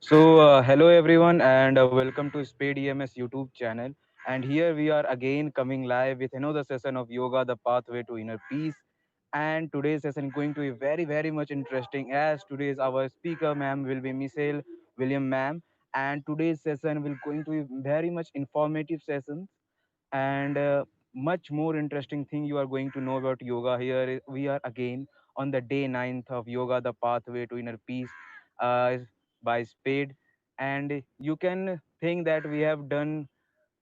Hello everyone, and welcome to Spade EMS YouTube channel. And here we are again coming live with another session of Yoga, the Pathway to Inner Peace. And today's session is going to be very, very much interesting as today's our speaker, ma'am, will be Michelle William, ma'am. And today's session will going to be very much informative session and much more interesting thing you are going to know about yoga here we are again on the day ninth of yoga the pathway to inner peace by Spade. And you can think that we have done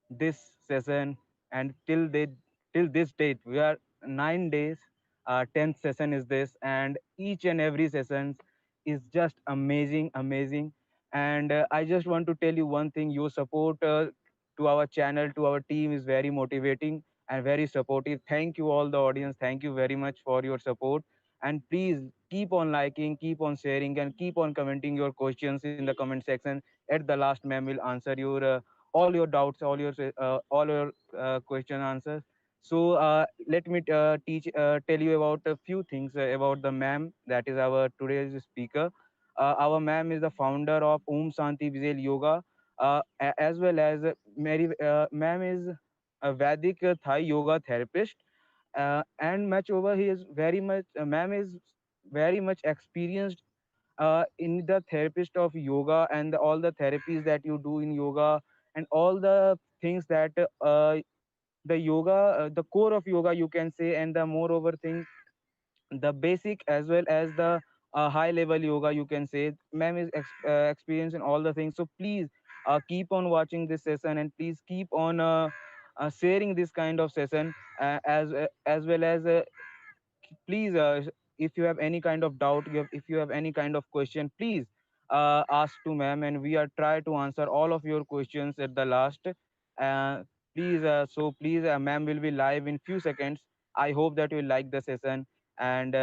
this session, and till this date we are 9 days. 10th session is this, and each and every session is just amazing. And I just want to tell you one thing: your support to our channel, to our team, is very motivating and very supportive. Thank you all the audience, thank you very much for your support. And please keep on liking, keep on sharing, and keep on commenting your questions in the comment section. At the last, ma'am will answer your all your doubts, all your question answers. Let me tell you about a few things about the ma'am that is our today's speaker. Our ma'am is the founder of Om Shanti Vijay Yoga, as well as Mary. Ma'am is a Vedic Thai yoga therapist, and much over he is very much. Ma'am is very much experienced in the therapist of yoga and all the therapies that you do in yoga and all the things that the yoga the core of yoga you can say, and the moreover thing, the basic as well as the high level yoga you can say. Ma'am is experienced in all the things, so please keep on watching this session, and please keep on sharing this kind of session as well as please if you have any kind of doubt, if you have any kind of question, please ask to ma'am, and we are try to answer all of your questions at the last. Please, ma'am will be live in few seconds. I hope that you like the session. And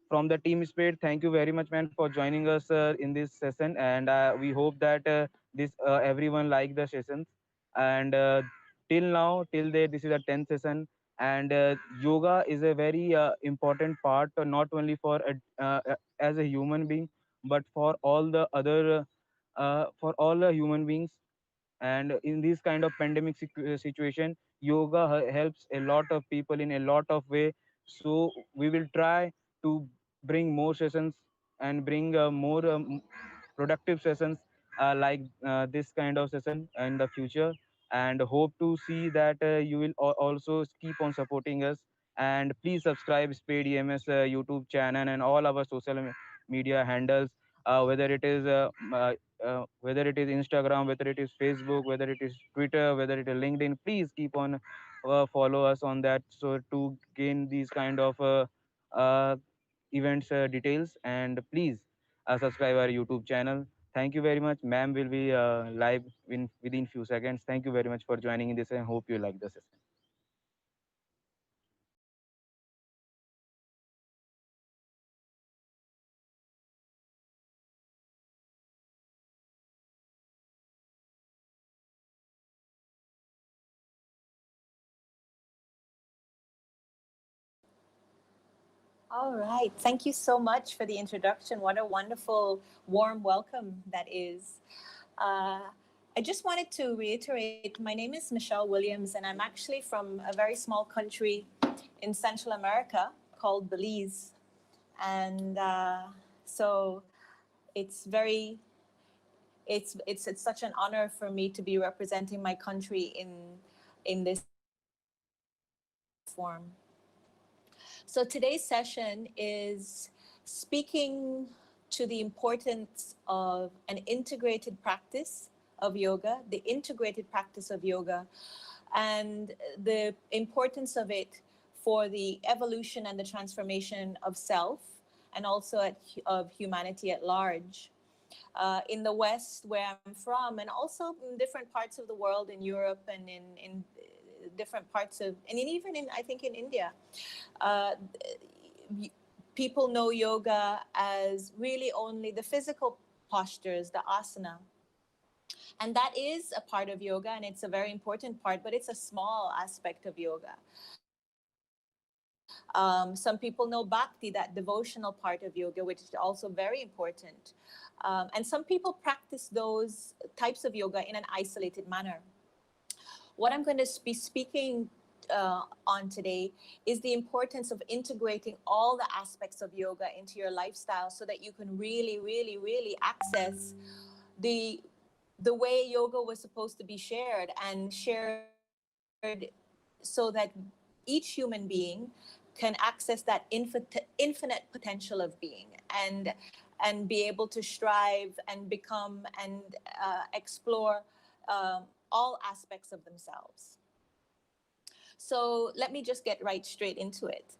from the team Spade, thank you very much, man, for joining us in this session. And we hope that this everyone like the sessions. And till now, till there, this is a 10th session. And yoga is a very important part, not only for as a human being, but for all the other for all the human beings. And in this kind of pandemic situation, yoga helps a lot of people in a lot of way. So we will try to bring more sessions and bring more productive sessions this kind of session in the future. And hope to see that you will also keep on supporting us. And please subscribe Spade EMS YouTube channel and all our social media handles, whether it is whether it is Instagram, whether it is Facebook, whether it is Twitter, whether it is LinkedIn. Please keep on follow us on that, so to gain these kind of uh, events details. And please subscribe our YouTube channel. Thank you very much. Ma'am will be live within few seconds. Thank you very much for joining in this, and hope you like the session. All right. Thank you so much for the introduction. What a wonderful, warm welcome that is. Uh, I just wanted to reiterate my name is Michelle Williams, and I'm actually from a very small country in Central America called Belize. And so it's very it's such an honor for me to be representing my country in this platform. So today's session is speaking to the importance of an integrated practice of yoga, the integrated practice of yoga, and the importance of it for the evolution and the transformation of self and also of humanity at large. In the West, where I'm from, and also in different parts of the world, in Europe and in different parts of, and even in, I think in India, uh, people know yoga as really only the physical postures, the asana. And that is a part of yoga, and it's a very important part, but it's a small aspect of yoga. Some people know bhakti, that devotional part of yoga, which is also very important. And some people practice those types of yoga in an isolated manner. What I'm going to be speaking on today is the importance of integrating all the aspects of yoga into your lifestyle so that you can really, really, really access the the way yoga was supposed to be shared and shared so that each human being can access that infinite potential of being and be able to strive and become and explore all aspects of themselves. So let me just get right straight into it.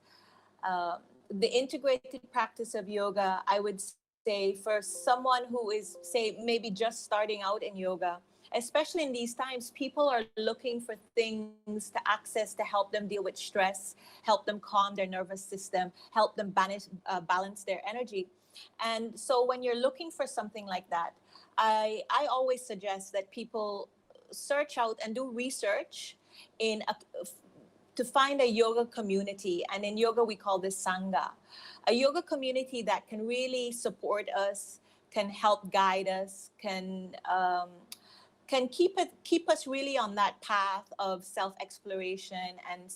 Um, the integrated practice of yoga, I would say, for someone who is, say, maybe just starting out in yoga, especially in these times, people are looking for things to access to help them deal with stress, help them calm their nervous system, help them balance their energy. And so when you're looking for something like that, I always suggest that people search out and do research in a, to find a yoga community. And in yoga, we call this Sangha. A yoga community that can really support us, can help guide us, can keep us really on that path of self exploration and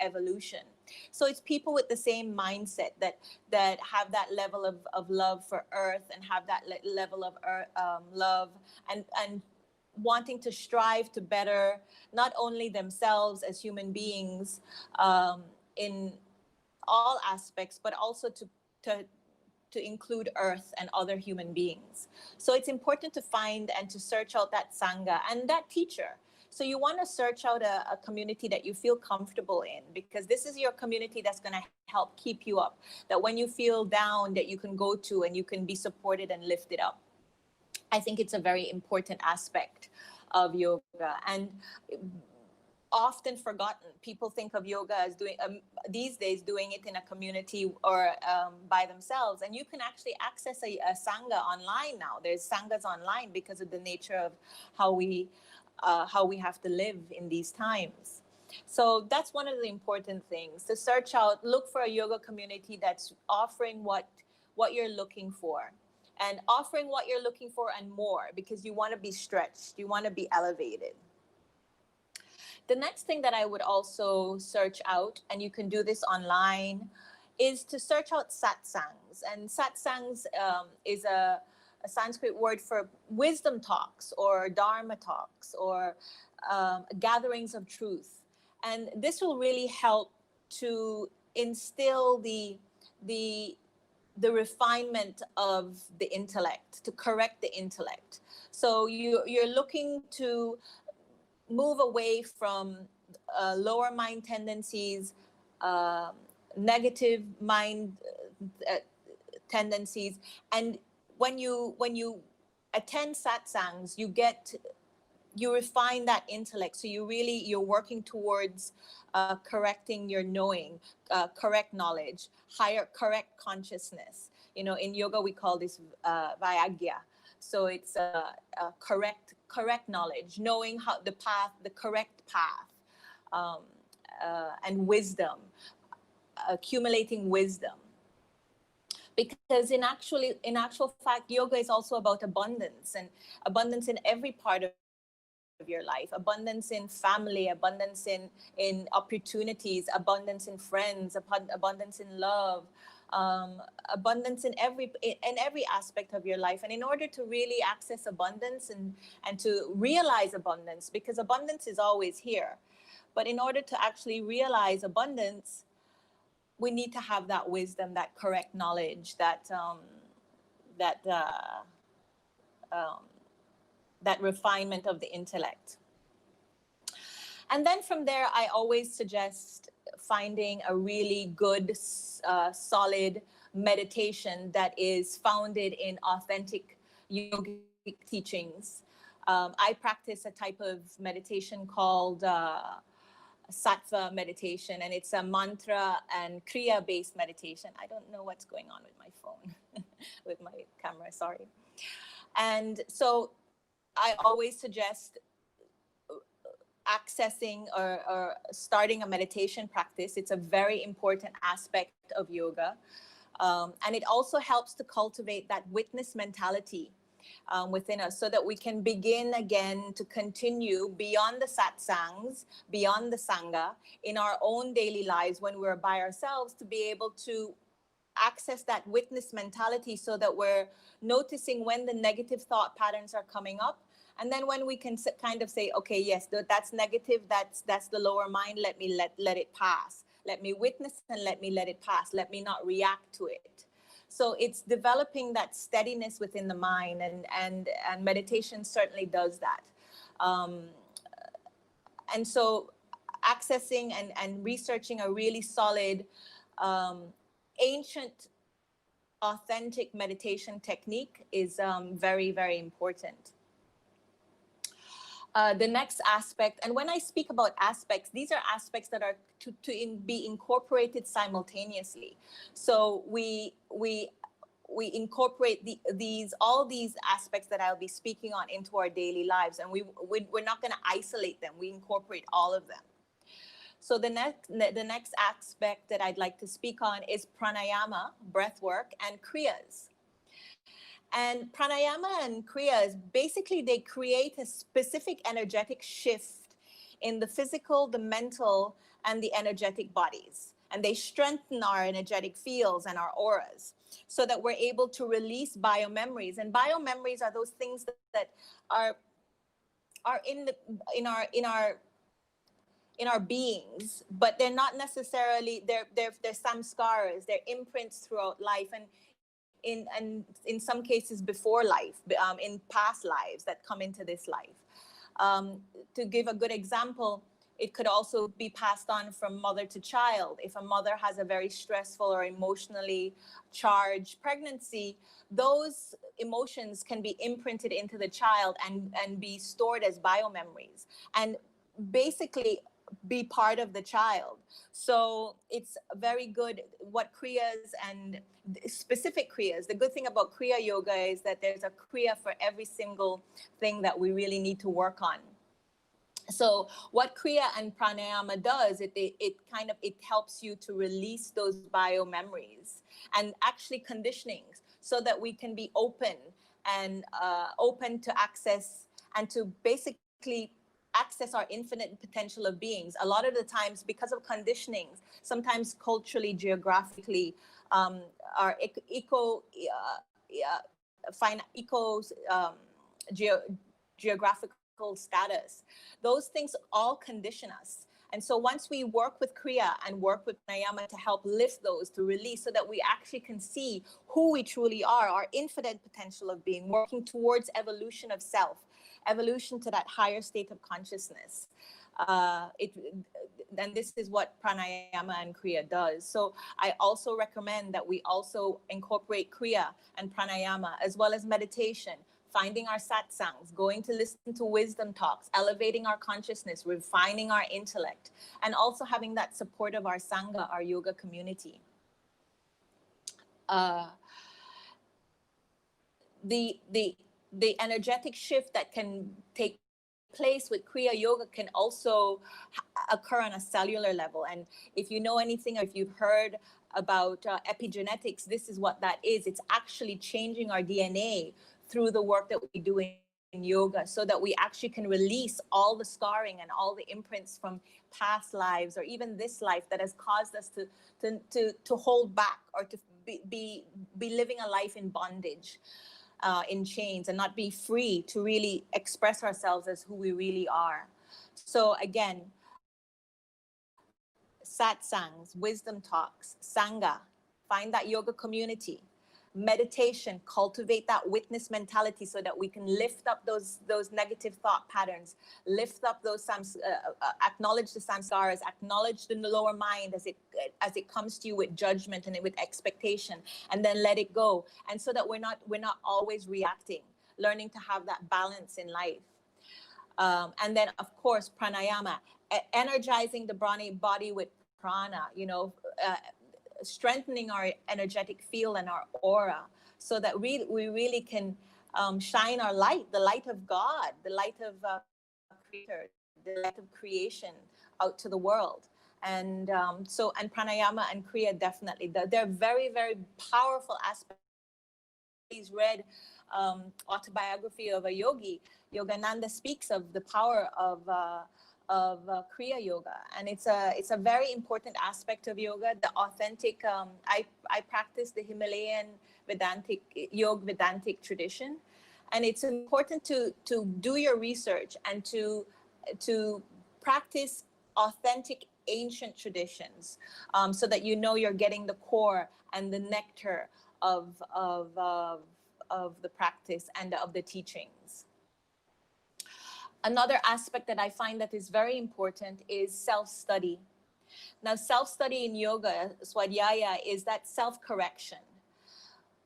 evolution. So it's people with the same mindset that have that level of love for earth and have that level of love and wanting to strive to better not only themselves as human beings in all aspects, but also to to include earth and other human beings. So it's important to find and to search out that sangha and that teacher. So you want to search out a community that you feel comfortable in, because this is your community that's going to help keep you up, that when you feel down, that you can go to and you can be supported and lifted up. I think it's a very important aspect of yoga, and often forgotten. People think of yoga as doing these days doing it in a community or by themselves, and you can actually access a sangha online now. There's sanghas online because of the nature of how we have to live in these times. So that's one of the important things, to search out, look for a yoga community that's offering what you're looking for, and offering what you're looking for and more, because you want to be stretched, you want to be elevated. The next thing that I would also search out, and you can do this online, is to search out satsangs. And satsangs is a Sanskrit word for wisdom talks or dharma talks or gatherings of truth. And this will really help to instill the the refinement of the intellect, to correct the intellect. So you're looking to move away from lower mind tendencies, uh, negative mind uh, tendencies, and when you attend satsangs, you refine that intellect. So you're working towards correcting your knowing, correct knowledge, higher correct consciousness. In yoga we call this vairagya. So it's correct knowledge, knowing how the correct path, um, and wisdom, accumulating wisdom. Because in actual fact, yoga is also about abundance, and abundance in every part of your life, abundance in family, abundance in opportunities, abundance in friends, abundance in love, abundance in every aspect of your life. And in order to really access abundance and to realize abundance, because abundance is always here, but in order to actually realize abundance, we need to have that wisdom, that correct knowledge, that um, that refinement of the intellect. And then from there, I always suggest finding a really good, solid meditation that is founded in authentic yogic teachings. I practice a type of meditation called sattva meditation, and it's a mantra and kriya based meditation. I don't know what's going on with my phone, with my camera, sorry. And so I always suggest accessing or starting a meditation practice. It's a very important aspect of yoga. And it also helps to cultivate that witness mentality within us so that we can begin again to continue beyond the satsangs, beyond the sangha, in our own daily lives when we're by ourselves, to be able to access that witness mentality so that we're noticing when the negative thought patterns are coming up. And then when we can kind of say, okay, yes, that's negative, that's the lower mind, let me let it pass. Let me witness and let me let it pass. Let me not react to it. So it's developing that steadiness within the mind, and meditation certainly does that. Um, and so accessing and researching a really solid, ancient, authentic meditation technique is very, very important. The next aspect, and when I speak about aspects, these are aspects that are to be incorporated simultaneously. So we incorporate all these aspects that I'll be speaking on into our daily lives, and we're not going to isolate them. We incorporate all of them. So the next aspect that I'd like to speak on is pranayama, breath work, and kriyas. And pranayama and kriyas, basically they create a specific energetic shift in the physical, the mental, and the energetic bodies. And they strengthen our energetic fields and our auras so that we're able to release biomemories. And biomemories are those things that are in our beings, but they're not necessarily, they're samskaras, they're imprints throughout life, and in some cases before life, in past lives that come into this life. To give a good example, it could also be passed on from mother to child. If a mother has a very stressful or emotionally charged pregnancy, those emotions can be imprinted into the child and be stored as biomemories and basically be part of the child. So it's very good what kriyas and specific kriyas. The good thing about kriya yoga is that there's a kriya for every single thing that we really need to work on. So what kriya and pranayama does, it helps you to release those biomemories and actually conditionings so that we can be open and open to access and to basically access our infinite potential of beings. A lot of the times, because of conditionings, sometimes culturally, geographically, our geographical status, those things all condition us. And so once we work with kriya and work with pranayama to help lift those, to release, so that we actually can see who we truly are, our infinite potential of being, working towards evolution of self, evolution to that higher state of consciousness. And this is what pranayama and kriya does. So I also recommend that we also incorporate kriya and pranayama as well as meditation, finding our satsangs, going to listen to wisdom talks, elevating our consciousness, refining our intellect, and also having that support of our sangha, our yoga community. The energetic shift that can take place with kriya yoga can also occur on a cellular level. And if you know anything, or if you've heard about epigenetics, this is what that is. It's actually changing our DNA through the work that we do in yoga, so that we actually can release all the scarring and all the imprints from past lives or even this life that has caused us to hold back or to be living a life in bondage, in chains, and not be free to really express ourselves as who we really are. So again, satsangs, wisdom talks, sangha, find that yoga community, meditation, cultivate that witness mentality so that we can lift up those negative thought patterns, lift up those acknowledge the samskaras, acknowledge the lower mind as it comes to you with judgment and with expectation, and then let it go. And so that we're not always reacting, learning to have that balance in life. And then of course pranayama, energizing the body with prana, strengthening our energetic field and our aura, so that we really can shine our light, the light of God, the light of Creator, the light of creation out to the world. And and pranayama and kriya, definitely, they're very, very powerful aspects. If anybody's read autobiography of a yogi, Yogananda speaks of the power of kriya yoga, and it's a very important aspect of yoga. The authentic, I practice the Himalayan Vedantic Vedantic tradition, and it's important to do your research and to practice authentic ancient traditions, so that you know you're getting the core and the nectar of the practice and of the teachings. Another aspect that I find that is very important is self-study. Now, self-study in yoga, swadhyaya, is that self-correction.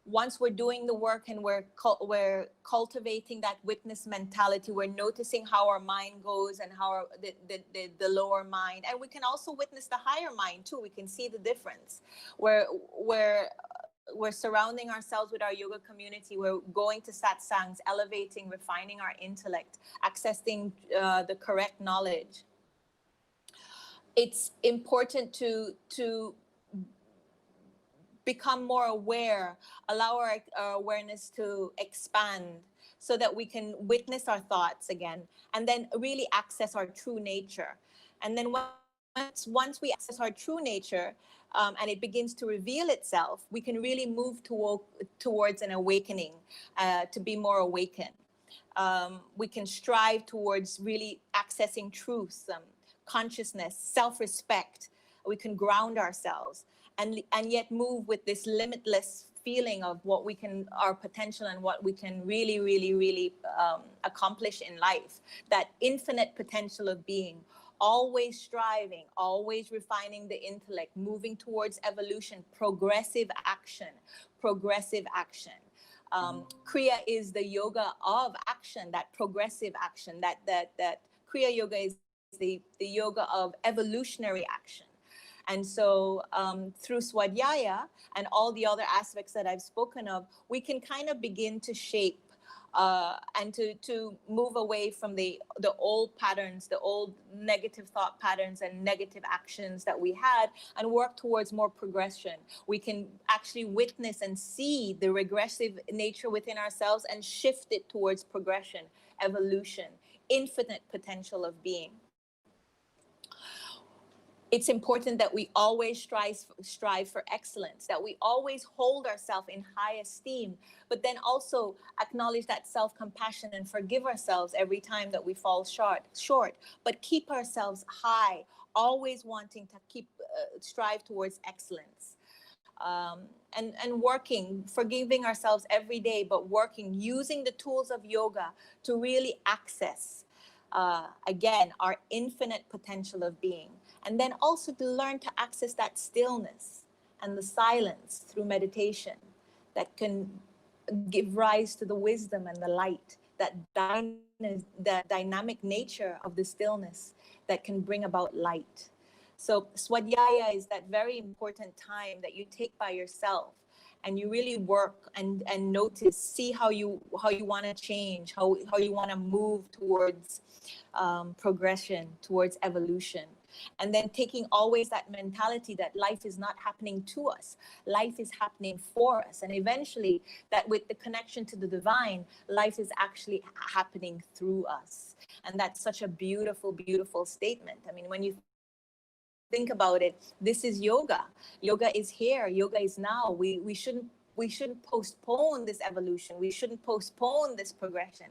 Once we're doing the work and we're cultivating that witness mentality, we're noticing how our mind goes and how the lower mind, and we can also witness the higher mind too. We can see the difference. We're surrounding ourselves with our yoga community. We're going to satsangs, elevating, refining our intellect, accessing the correct knowledge. It's important to become more aware, allow our awareness to expand so that we can witness our thoughts again, and then really access our true nature. And then once we access our true nature, and it begins to reveal itself, we can really move towards an awakening, to be more awakened. We can strive towards really accessing truth, consciousness, self-respect. We can ground ourselves and yet move with this limitless feeling of what we can, our potential, and what we can really accomplish in life. That infinite potential of being, always striving, always refining the intellect, moving towards evolution, progressive action, progressive action. Kriya is the yoga of action, that progressive action, that Kriya yoga is the yoga of evolutionary action. And so through swadhyaya and all the other aspects that I've spoken of, we can kind of begin to shape and to move away from the old patterns, the old negative thought patterns and negative actions that we had, and work towards more progression. We can actually witness and see the regressive nature within ourselves and shift it towards progression, evolution, infinite potential of being. It's important that we always strive for excellence, that we always hold ourselves in high esteem, but then also acknowledge that self-compassion and forgive ourselves every time that we fall short, but keep ourselves high, always wanting to strive towards excellence. And working, forgiving ourselves every day, but working, using the tools of yoga to really access, again, our infinite potential of being. And then also to learn to access that stillness and the silence through meditation that can give rise to the wisdom and the light, that dynamic nature of the stillness that can bring about light. So swadhyaya is that very important time that you take by yourself, and you really work and notice, see how you want to change, how you want to move towards progression, towards evolution. And then taking always that mentality that life is not happening to us, life is happening for us. And eventually that with the connection to the divine, life is actually happening through us. And that's such a beautiful, beautiful statement. I mean, when you think about it, this is yoga. Yoga is here. Yoga is now. We shouldn't postpone this evolution. We shouldn't postpone this progression.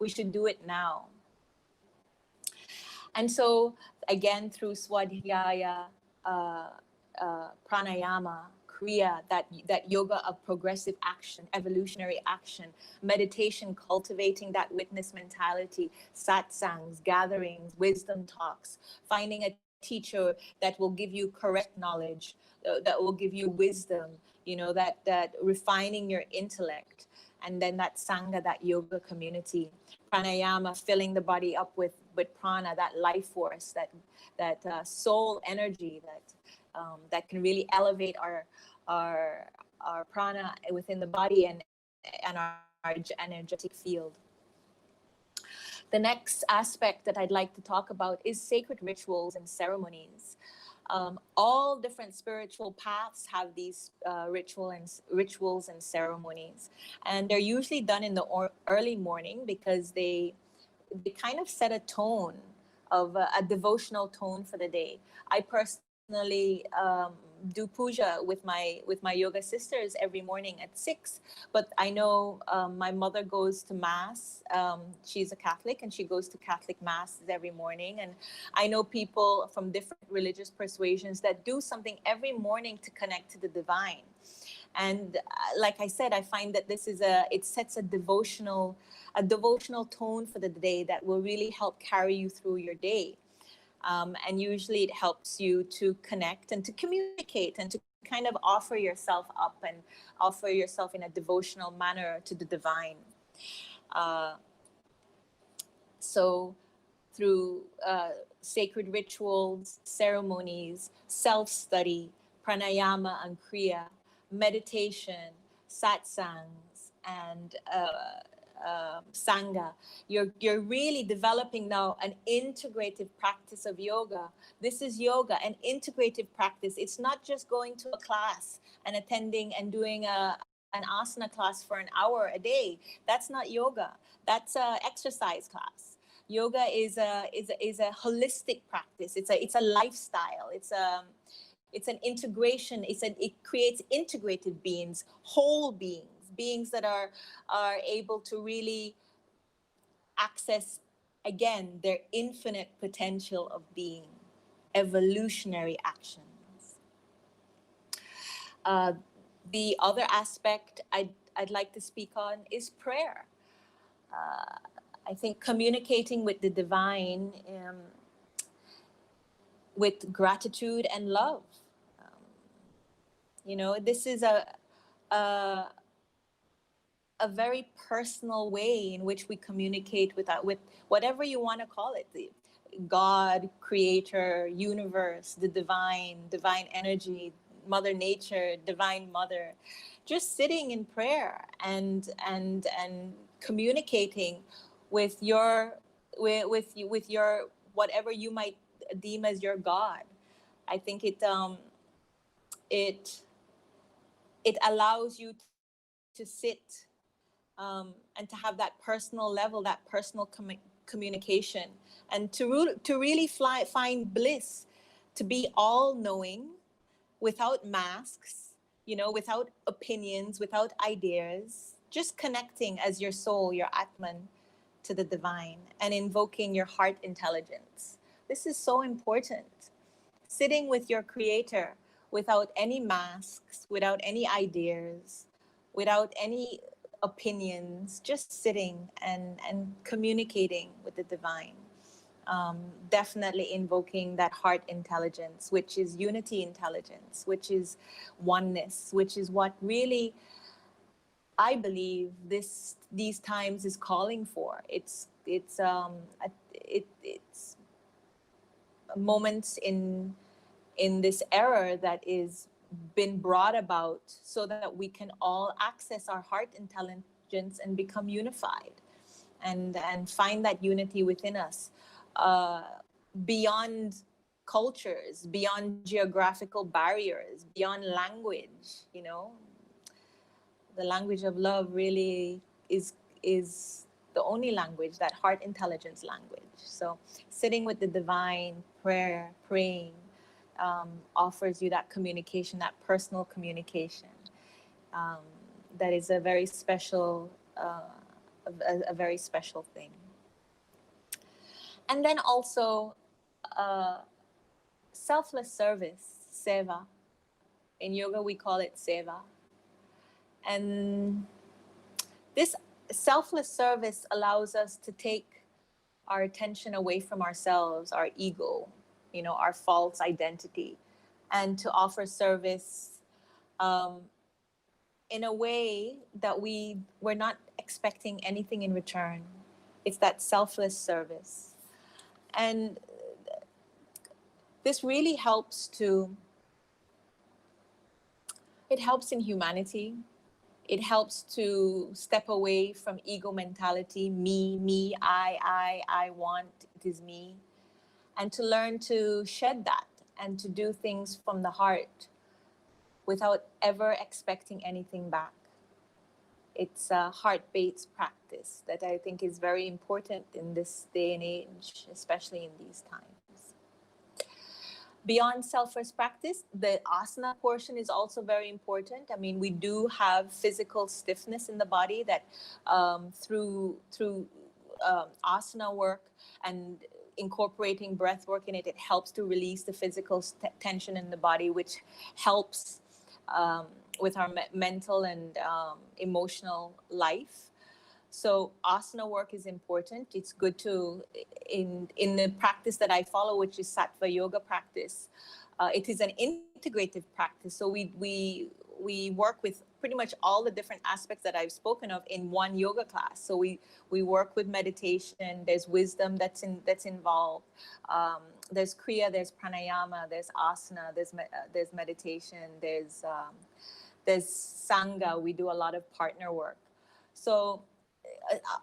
We should do it now. And so, again, through swadhyaya, pranayama, kriya, that yoga of progressive action, evolutionary action, meditation, cultivating that witness mentality, satsangs, gatherings, wisdom talks, finding a teacher that will give you correct knowledge, that will give you wisdom, that refining your intellect, and then that sangha, that yoga community, pranayama, filling the body up with prana, that life force, that soul energy that can really elevate our prana within the body and our energetic field. The next aspect that I'd like to talk about is sacred rituals and ceremonies. All different spiritual paths have these rituals and ceremonies, and they're usually done in the early morning because they kind of set a tone of a devotional tone for the day. I personally do puja with my yoga sisters every morning at 6. But I know my mother goes to mass. She's a Catholic and she goes to Catholic masses every morning. And I know people from different religious persuasions that do something every morning to connect to the divine. And like I said, I find that it sets a devotional tone for the day that will really help carry you through your day. And usually it helps you to connect and to communicate and to kind of offer yourself up and offer yourself in a devotional manner to the divine. Uh, so through sacred rituals, ceremonies, self-study, pranayama and kriya, meditation, satsangs, and sangha, you're really developing now an integrative practice of yoga. This is yoga, an integrative practice. It's not just going to a class and attending and doing an asana class for an hour a day. That's not yoga. That's a exercise class. Yoga is a holistic practice. It's a lifestyle. It's an integration. It creates integrated beings, whole beings that are able to really access again their infinite potential of being. Evolutionary actions. Uh, the other aspect I'd like to speak on is prayer. Uh, I think communicating with the divine with gratitude and love. Um, this is a a very personal way in which we communicate with whatever you want to call it, the God, creator, universe, the divine energy, mother nature, divine mother. Just sitting in prayer and communicating with your whatever you might deem as your God. I think it it allows you to sit and to have that personal level, that personal communication, and to really find bliss, to be all knowing, without masks, without opinions, without ideas, just connecting as your soul, your Atman, to the divine and invoking your heart intelligence. This is so important. Sitting with your creator without any masks, without any ideas, without any opinions, just sitting and communicating with the divine. Definitely invoking that heart intelligence, which is unity intelligence, which is oneness, which is what really I believe these times is calling for. It's moments in this era that is been brought about so that we can all access our heart intelligence and become unified and find that unity within us, uh, beyond cultures, beyond geographical barriers, beyond language. The language of love really is the only language, that heart intelligence language. So sitting with the divine, praying, offers you that communication, that personal communication. Um, that is a very special, a very special thing. And then also uh, selfless service, seva. In yoga, we call it seva. And this selfless service allows us to take our attention away from ourselves, our ego, our false identity, and to offer service um, in a way that we're not expecting anything in return. It's that selfless service. And this really helps it helps in humanity. It helps to step away from ego mentality, me, I want, it is me, and to learn to shed that and to do things from the heart without ever expecting anything back. It's a heart-based practice that I think is very important in this day and age, especially in these times. Beyond self-first practice, the asana portion is also very important. I mean, we do have physical stiffness in the body that through asana work and incorporating breath work in it, it helps to release the physical tension in the body, which helps with our mental and emotional life. So asana work is important. It's good to, in the practice that I follow, which is sattva yoga practice, it is an integrative practice. So we work with pretty much all the different aspects that I've spoken of in one yoga class. So we work with meditation. There's wisdom that's involved. There's kriya, there's pranayama, there's asana, there's meditation, there's sangha. We do a lot of partner work. So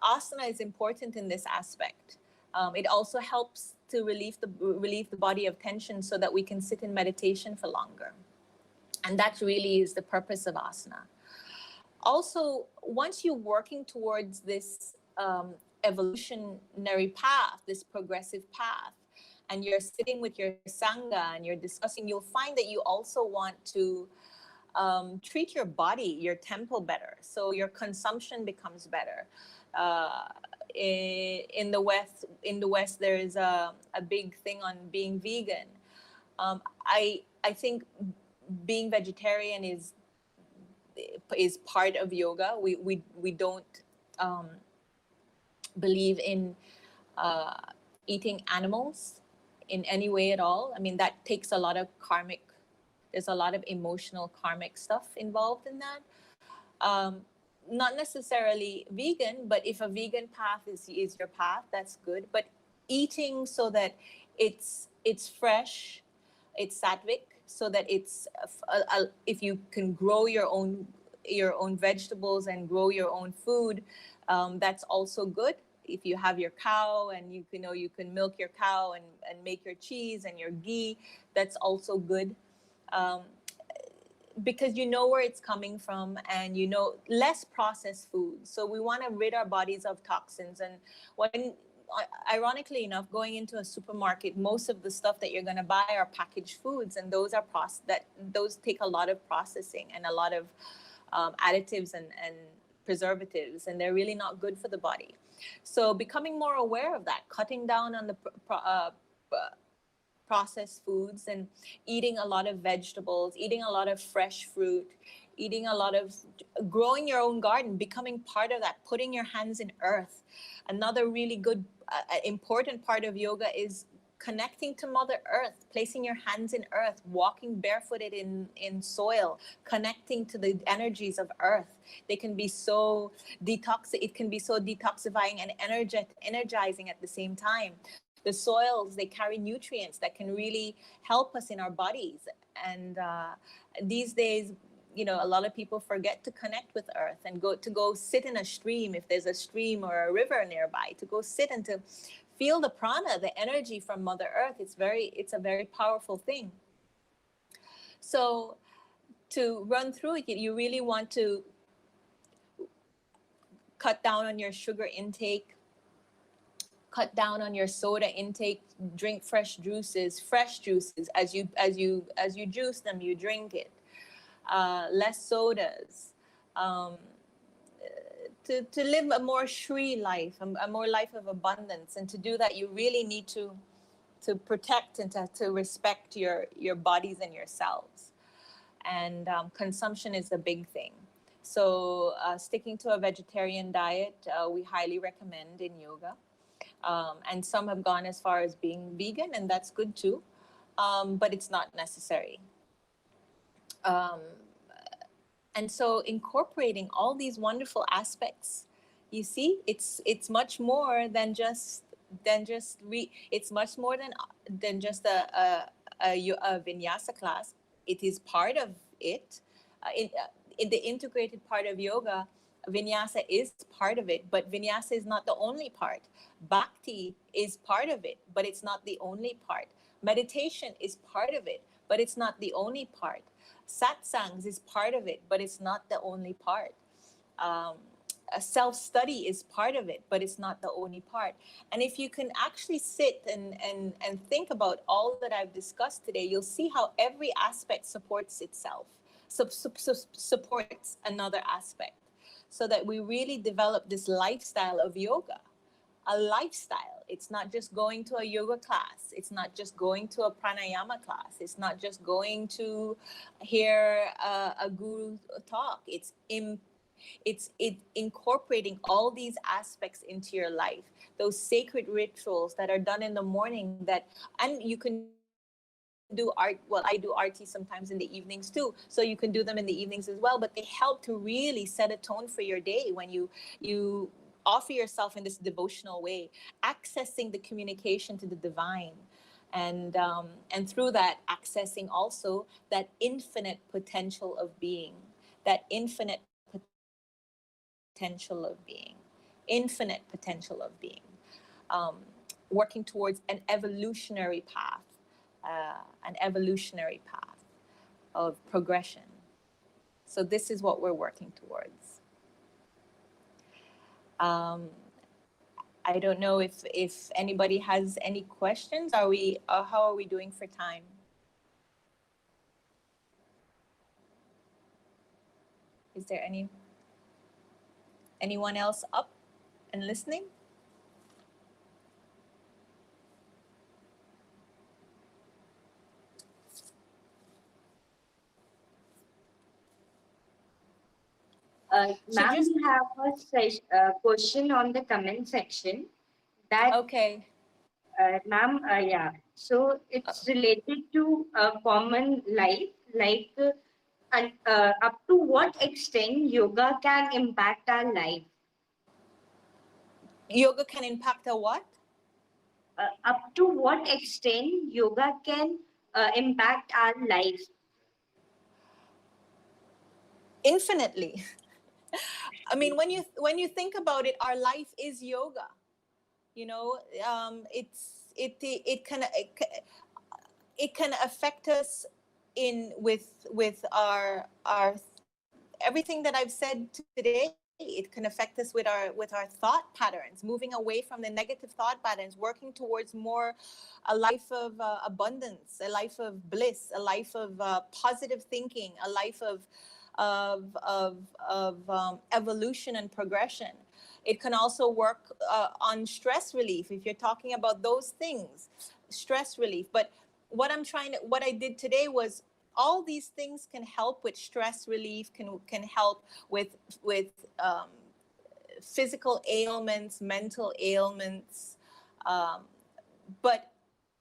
asana is important in this aspect. It also helps to relieve the body of tension so that we can sit in meditation for longer. And that really is the purpose of asana. Also, once you're working towards this evolutionary path, this progressive path, and you're sitting with your sangha and you're discussing, you'll find that you also want to treat your body, your temple better. So your consumption becomes better. In the West, there is a big thing on being vegan. I think being vegetarian is part of yoga. We don't believe in eating animals in any way at all. I mean, that takes a lot of karmic. There's a lot of emotional karmic stuff involved in that. Not necessarily vegan, but if a vegan path is your path, that's good. But eating so that it's fresh, it's sattvic, so that it's if you can grow your own vegetables and grow your own food, that's also good. If you have your cow and you can milk your cow and make your cheese and your ghee, that's also good. Because you know where it's coming from, and less processed food. So we want to rid our bodies of toxins. And when, ironically enough, going into a supermarket, most of the stuff that you're going to buy are packaged foods, and those take a lot of processing and a lot of additives and preservatives, and they're really not good for the body. So becoming more aware of that, cutting down on the processed foods and eating a lot of vegetables, eating a lot of fresh fruit, eating a lot of growing your own garden, becoming part of that, putting your hands in earth. Another really good, important part of yoga is connecting to Mother Earth, placing your hands in earth, walking barefooted in soil, connecting to the energies of earth. They can be so it can be so detoxifying and energizing at the same time. The soils, they carry nutrients that can really help us in our bodies. And these days, a lot of people forget to connect with earth and go sit in a stream, if there's a stream or a river nearby, to go sit and to feel the prana, the energy from Mother Earth. It's a very powerful thing. So to run through it, you really want to cut down on your sugar intake, cut down on your soda intake, drink fresh juices. As you juice them, you drink it. Less sodas. To live a more Shri life, a more life of abundance. And to do that, you really need to protect and to respect your bodies and yourselves. And consumption is a big thing. So sticking to a vegetarian diet, we highly recommend in yoga. And some have gone as far as being vegan, and that's good too, but it's not necessary. And so incorporating all these wonderful aspects, you see, it's much more than just it's much more than just a vinyasa class. It is part of it. in the integrated part of yoga, vinyasa is part of it, but vinyasa is not the only part. Bhakti is part of it, but it's not the only part. Meditation is part of it, but it's not the only part. Satsangs is part of it, but it's not the only part. Um, Self-study is part of it, but it's not the only part. And if you can actually sit and think about all that I've discussed today, you'll see how every aspect supports itself, supports another aspect, so that we really develop this lifestyle of yoga. A lifestyle. It's not just going to a yoga class. It's not just going to a pranayama class. It's not just going to hear a guru talk. It's incorporating all these aspects into your life. Those sacred rituals that are done in the morning, that, and you can do art. Well, I do arti sometimes in the evenings too, so you can do them in the evenings as well, but they help to really set a tone for your day when you offer yourself in this devotional way, accessing the communication to the divine, and through that accessing also that infinite potential of being, that infinite potential of being, infinite potential of being, working towards an evolutionary path, of progression. So this is what we're working towards. Um, I don't know if anybody has any questions. Are we? How are we doing for time? Is there anyone else up and listening? So Ma'am, just we have a question on the comment section that, okay. ma'am, yeah. So it's related to common life, like up to what extent yoga can impact our life? Yoga can impact a what? Up to what extent yoga can impact our life? Infinitely. I mean, when you think about it, our life is yoga. You know, it can affect us in with our everything that I've said today. It can affect us with our thought patterns, moving away from the negative thought patterns, working towards more a life of abundance, a life of bliss, a life of positive thinking, a life of evolution and progression. It can also work on stress relief if you're talking about those things, stress relief. But what I did today was, all these things can help with stress relief, can help with physical ailments, mental ailments, um, but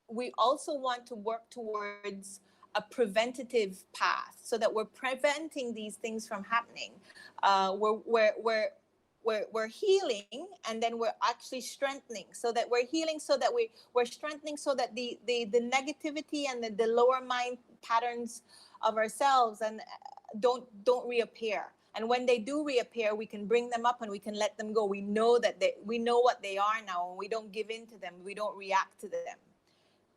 we also want to work towards a preventative path so that we're preventing these things from happening. We're healing, and then we're actually strengthening, so that we're healing, so that we're strengthening, so that the negativity and the lower mind patterns of ourselves and don't reappear. And when they do reappear, we can bring them up and we can let them go. We know we know what they are now, and we don't give in to them, we don't react to them.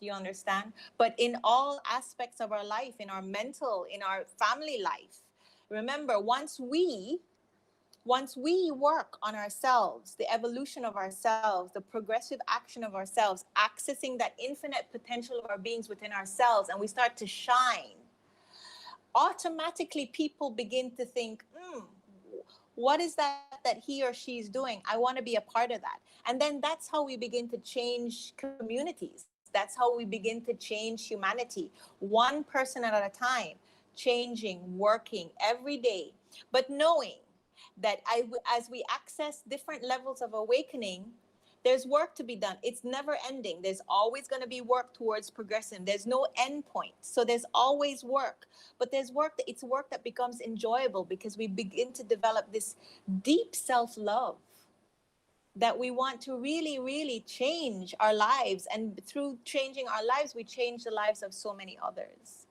Do you understand? But in all aspects of our life, in our mental, in our family life, remember, once we work on ourselves, the evolution of ourselves, the progressive action of ourselves, accessing that infinite potential of our beings within ourselves, and we start to shine, automatically people begin to think, what is that he or she is doing? I want to be a part of that. And then that's how we begin to change communities. That's how we begin to change humanity, one person at a time, changing, working every day, but knowing that as we access different levels of awakening, there's work to be done. It's never ending. There's always going to be work towards progressing. There's no end point. So there's always work. But there's work it's work that becomes enjoyable, because we begin to develop this deep self-love that we want to really, really change our lives. And through changing our lives, we change the lives of so many others.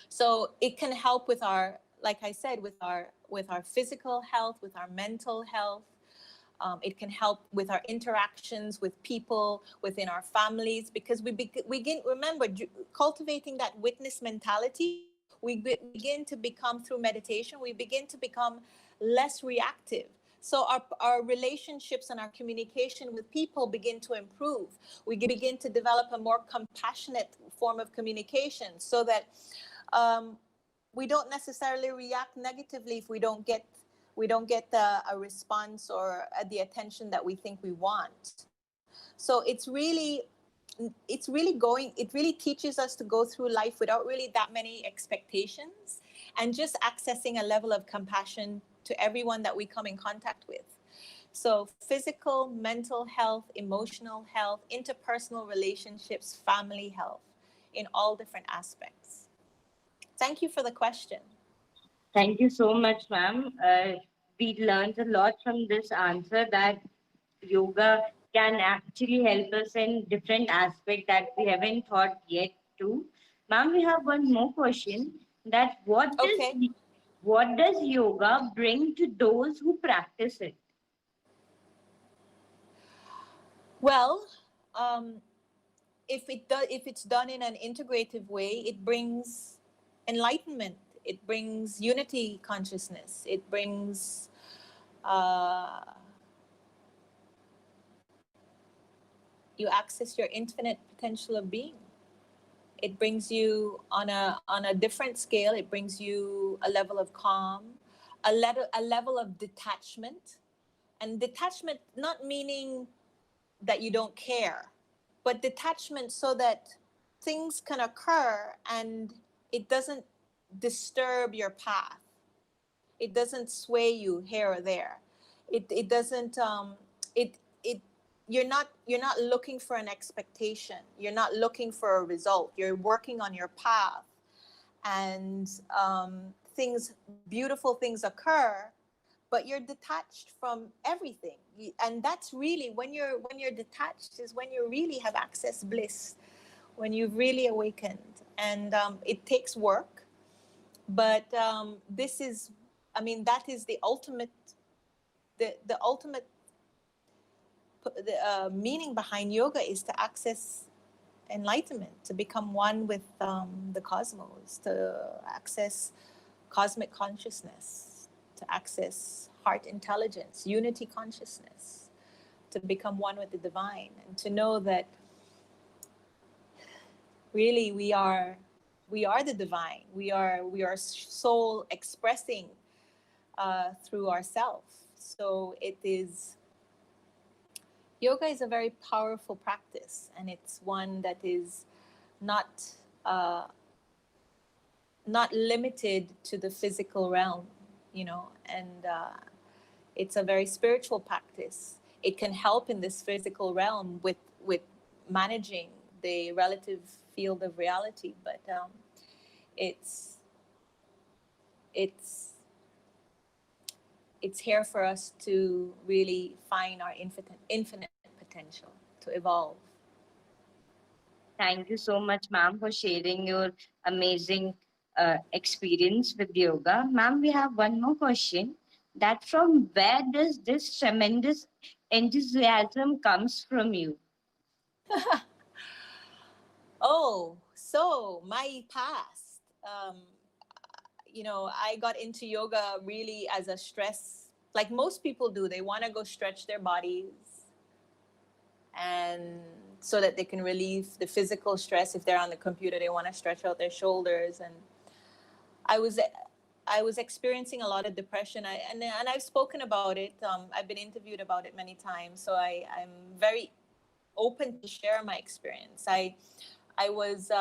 So it can help with our like I said, with our physical health, with our mental health. It can help with our interactions with people within our families, because we begin, remember, cultivating that witness mentality. We begin to become, through meditation, we begin to become less reactive. So our relationships and our communication with people begin to improve. We begin to develop a more compassionate form of communication, so that um, we don't necessarily react negatively if we don't get a response or the attention that we think we want. So it really teaches us to go through life without really that many expectations, and just accessing a level of compassion to everyone that we come in contact with. So physical, mental health, emotional health, interpersonal relationships, family health, in all different aspects. Thank you for the question. Thank you so much, ma'am. We learned a lot from this answer, that yoga can actually help us in different aspects that we haven't thought yet too. Ma'am, we have one more question, that Okay. what does yoga bring to those who practice it? Well, um, if it's done in an integrative way, it brings enlightenment. It brings unity consciousness. It brings uh, you access your infinite potential of being. It brings you on a different scale. It brings you a level of calm, a level of detachment, and detachment not meaning that you don't care, but detachment so that things can occur and it doesn't disturb your path. It doesn't sway you here or there. It doesn't it you're not looking for an expectation. You're not looking for a result. You're working on your path, and beautiful things occur, but you're detached from everything. And that's really, when you're detached, is when you really have access bliss, when you've really awakened. And it takes work, but this is, I mean, that is the ultimate, the ultimate meaning behind yoga, is to access enlightenment, to become one with the cosmos, to access cosmic consciousness, to access heart intelligence, unity consciousness, to become one with the divine, and to know that really we are the divine. We are soul expressing through ourself. So it is, yoga is a very powerful practice, and it's one that is not uh, not limited to the physical realm, and it's a very spiritual practice. It can help in this physical realm with managing the relative field of reality, but it's it's it's here for us to really find our infinite potential to evolve. Thank you so much, ma'am, for sharing your amazing experience with yoga. Ma'am, we have one more question, that from where does this tremendous enthusiasm comes from you? Oh, so my past. I got into yoga really as a stress, like most people do. They want to go stretch their bodies, and so that they can relieve the physical stress. If they're on the computer, they want to stretch out their shoulders. And I was I was experiencing a lot of depression. And I've spoken about it. I've been interviewed about it many times. So I'm very open to share my experience. I was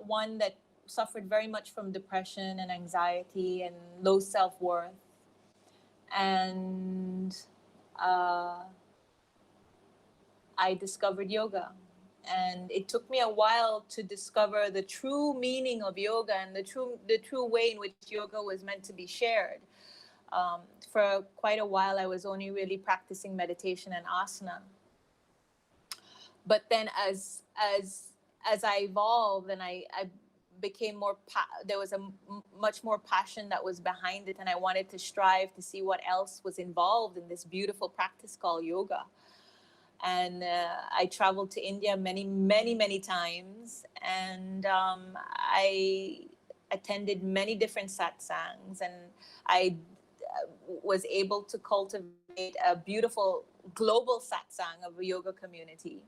one that suffered very much from depression and anxiety and low self-worth. And uh, I discovered yoga. And it took me a while to discover the true meaning of yoga, and the true way in which yoga was meant to be shared. For quite a while, I was only really practicing meditation and asana. But then as I evolved, and I became more there was a much more passion that was behind it, and I wanted to strive to see what else was involved in this beautiful practice called yoga. And I traveled to India many times, and I attended many different satsangs, and I was able to cultivate a beautiful global satsang of a yoga community,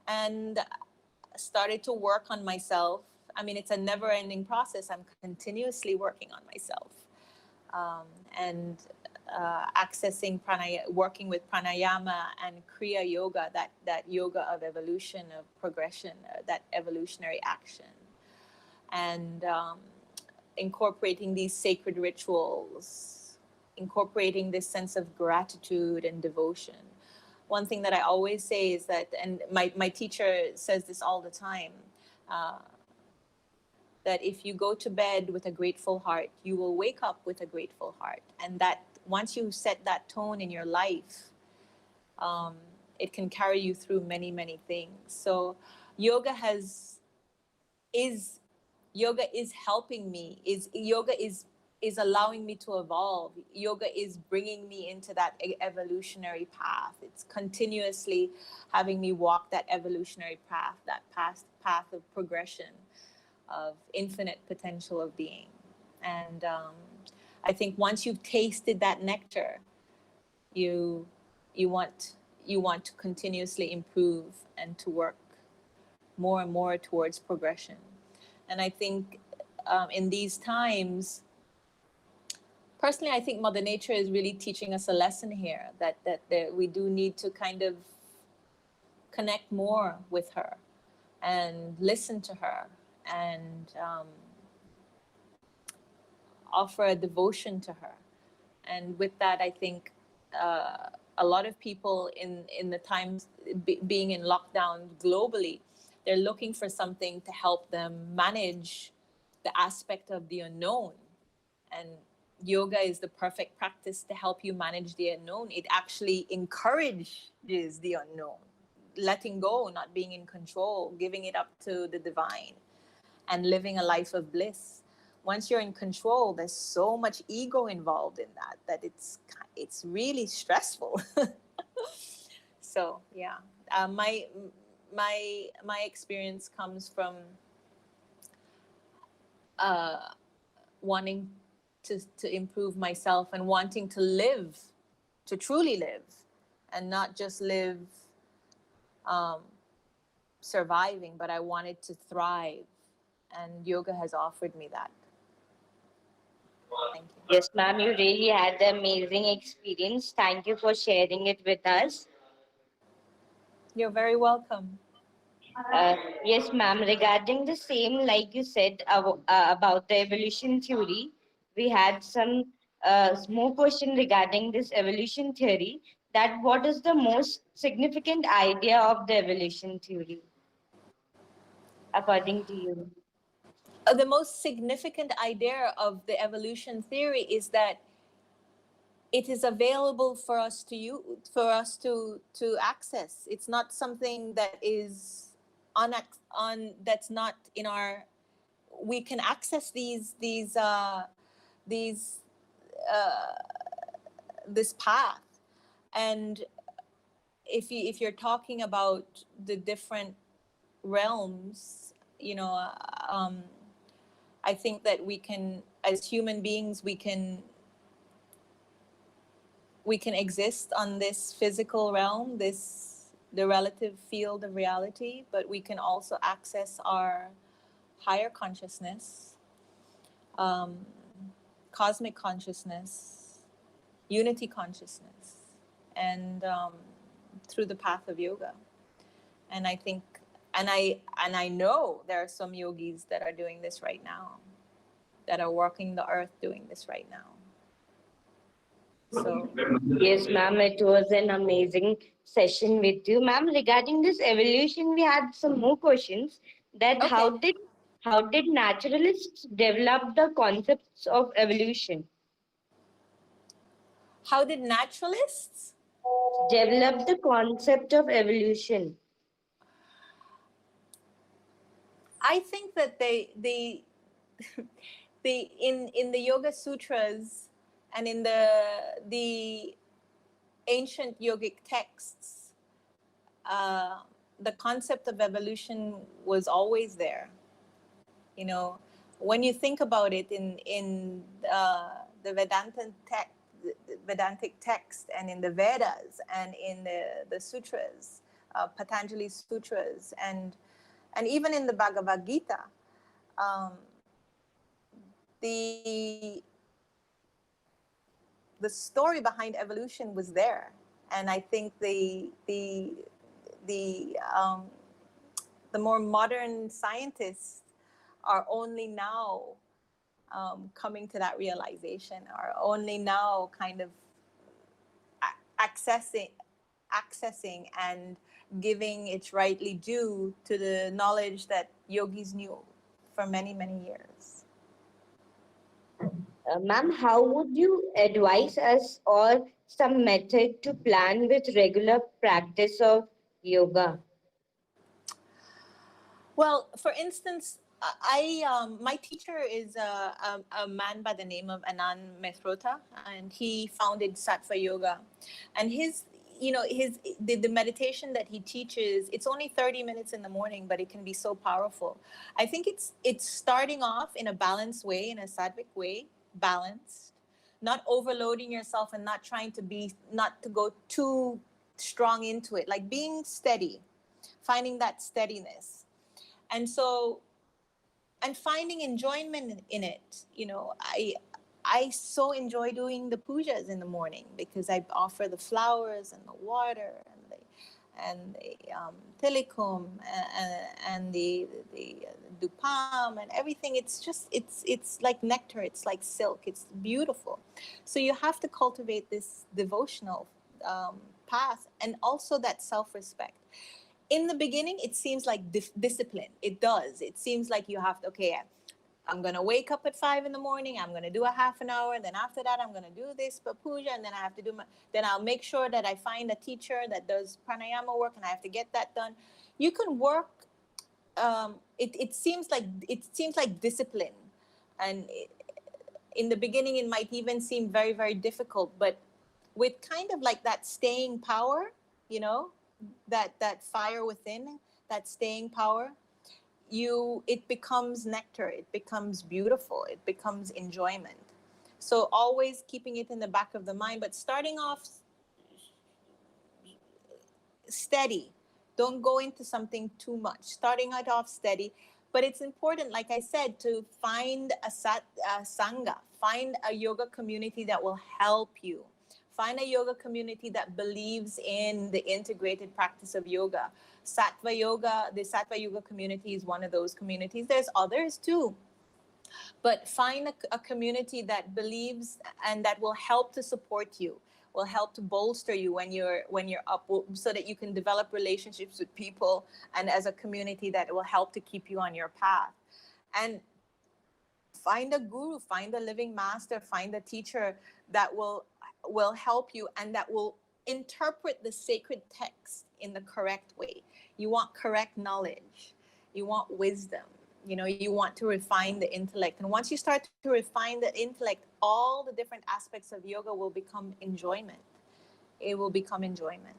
and started to work on myself. I mean, it's a never-ending process. I'm continuously working on myself, and accessing working with pranayama and kriya yoga, that yoga of evolution, of progression, that evolutionary action, and incorporating these sacred rituals, incorporating this sense of gratitude and devotion. One thing that I always say is that, and my teacher says this all the time, uh, that if you go to bed with a grateful heart, you will wake up with a grateful heart. And that once you set that tone in your life, it can carry you through many things. So yoga is yoga is helping me, is allowing me to evolve. Yoga is bringing me into that evolutionary path. It's continuously having me walk that evolutionary path, that path of progression, of infinite potential of being. And I think once you've tasted that nectar, you you want you want to continuously improve and to work more and more towards progression. And I think in these times, personally, I think Mother Nature is really teaching us a lesson here, that we do need to kind of connect more with her and listen to her, and offer a devotion to her. And with that, I think a lot of people in the times being in lockdown globally, they're looking for something to help them manage the aspect of the unknown. And yoga is the perfect practice to help you manage the unknown. It actually encourages the unknown, letting go, not being in control, giving it up to the divine, and living a life of bliss. Once you're in control, there's so much ego involved in that it's really stressful. So yeah, my experience comes from uh, wanting to improve myself and wanting to live, to truly live, and not just live um, surviving, but I wanted to thrive, and yoga has offered me that. Thank you. Yes, ma'am, you really had the amazing experience. Thank you for sharing it with us. You're very welcome. Uh, yes, ma'am. Regarding the same, like you said about the evolution theory, we had some more question regarding this evolution theory. That what is the most significant idea of the evolution theory, according to you? The most significant idea of the evolution theory is that it is available for us to use, for us to access. It's not something that is on that's not in our. We can access these uh, this path, and if you're talking about the different realms, I think that we can, as human beings, we can exist on this physical realm, the relative field of reality, but we can also access our higher consciousness, um, cosmic consciousness, unity consciousness, and through the path of yoga. And I think, and I know there are some yogis that are doing this right now, that are walking the earth doing this right now. So Yes, ma'am, it was an amazing session with you, ma'am. Regarding this evolution, we had some more questions. That okay, how did naturalists develop the concepts of evolution? how did naturalists? Develop the concept of evolution. I think that the in the Yoga Sutras and in the ancient yogic texts, uh, the concept of evolution was always there. You know, when you think about it the Vedantic text and in the Vedas and in the sutras, Patanjali sutras, and even in the Bhagavad Gita, um, the the story behind evolution was there, and I think the the more modern scientists are only now coming to that realization, are only now kind of accessing and giving its rightly due to the knowledge that yogis knew for many, many years. Ma'am, how would you advise us or some method to plan with regular practice of yoga? Well, for instance, my teacher is a man by the name of Anand Mehrotra, and he founded Sattva Yoga, and the meditation that he teaches, it's only 30 minutes in the morning, but it can be so powerful. I think it's starting off in a balanced way, in a sattvic way, balanced, not overloading yourself and not to go too strong into it, like being steady, finding that steadiness. And so, and finding enjoyment in it. I so enjoy doing the pujas in the morning because I offer the flowers and the water and the tilikum and the dupam and everything. It's like nectar, it's like silk, it's beautiful. So you have to cultivate this devotional path, and also that self-respect. In the beginning, it seems like discipline. It does. It seems like you have to, okay, I'm going to wake up at 5 in the morning. I'm going to do a half an hour. And then after that, I'm going to do this puja. And then I have to then I'll make sure that I find a teacher that does pranayama work, and I have to get that done. You can work. It seems like discipline. And in the beginning, it might even seem very, very difficult. But with kind of like that staying power, that fire within, that staying power, it becomes nectar, it becomes beautiful, it becomes enjoyment. So always keeping it in the back of the mind, but starting off steady. Don't go into something too much. Starting it off steady. But it's important, like I said, to find a sangha, find a yoga community that will help you. Find a yoga community that believes in the integrated practice of yoga. Sattva yoga, the Sattva yoga community is one of those communities. There's others too. But find a community that believes and that will help to support you, will help to bolster you when you're up, so that you can develop relationships with people, and as a community that will help to keep you on your path. And find a guru, find a living master, find a teacher that will help you and that will interpret the sacred text in the correct way. You want correct knowledge, you want wisdom, you want to refine the intellect. And once you start to refine the intellect, all the different aspects of yoga will become enjoyment. It will become enjoyment.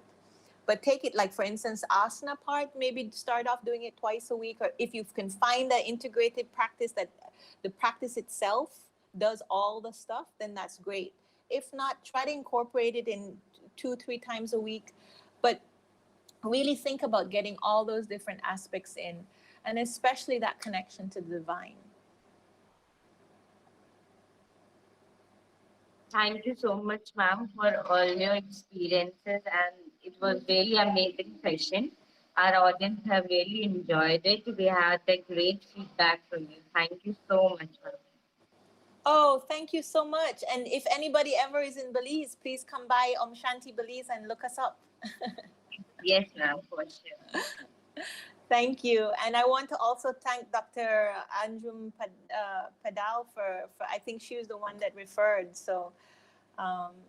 But take it, like, for instance, asana part, maybe start off doing it twice a week. Or if you can find an integrated practice that the practice itself does all the stuff, then that's great. If not, try to incorporate it in 2-3 times a week. But really think about getting all those different aspects in, and especially that connection to the divine. Thank you so much, ma'am, for all your experiences, and it was really amazing session. Our audience have really enjoyed it. We had a great feedback from you. Thank you so much, ma'am. Oh, thank you so much. And if anybody ever is in Belize, please come by Shanti Belize and look us up. Yes, ma'am, for sure. Thank you. And I want to also thank Dr. Anjum Padal for, I think she was the one that referred. So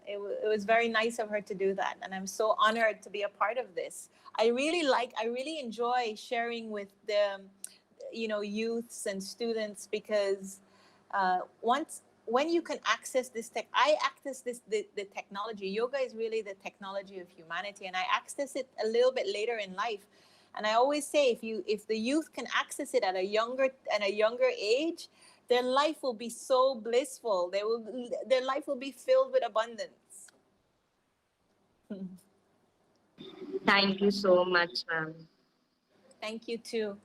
it was very nice of her to do that. And I'm so honored to be a part of this. I really enjoy sharing with youths and students, because once when you can access this tech, I access the technology. Yoga is really the technology of humanity, and I access it a little bit later in life. And I always say, if the youth can access it at a younger age, their life will be so blissful. Their life will be filled with abundance. Thank you so much, ma'am. Thank you too.